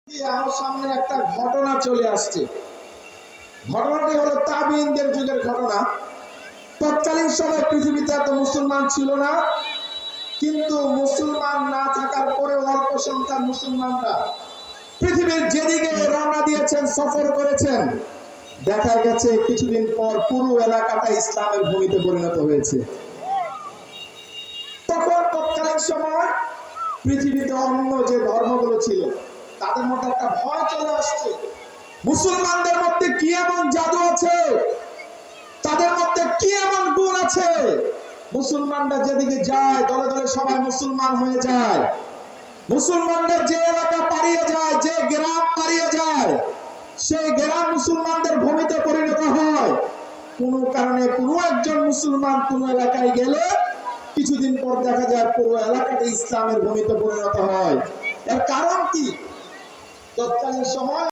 আমার সামনে একটা ঘটনা চলে আসছে। ঘটনাটি হলো তাবিঈনদের যুগের ঘটনা। তৎকালীন সময় পৃথিবীতে এত মুসলমান ছিল না, কিন্তু মুসলমান না থাকার পরে অল্প সংখ্যার মুসলমানরা পৃথিবীর যেদিকে রওনা দিয়েছেন, সফর করেছেন, দেখা গেছে কিছুদিন পর পুরো এলাকাটা ইসলামের ভূমিতে পরিণত হয়েছে। তখন তৎকালীন সময় পৃথিবীতে অন্য যে ধর্মগুলো ছিল তাদের মধ্যে একটা ভয় চলে আসছে, মুসলমানদের মধ্যে কি এমন জাদু আছে, তাদের মধ্যে কি এমন গুণ আছে, মুসলমানরা যেদিকে যায় দলে দলে সবাই মুসলমান হয়ে যায়। মুসলমানদের যে এলাকা পাড়িয়ে যায়, যে গ্রাম পাড়িয়ে যায়, সেই গ্রাম মুসলমানদের ভূমিতে পরিণত হয়। কোনো কারণে কোনো একজন মুসলমান কোনো এলাকায় গেলে কিছুদিন পর দেখা যায় পুরো এলাকাটা ইসলামের ভূমিতে পরিণত হয়। এর কারণ কি? তৎকালীন সময়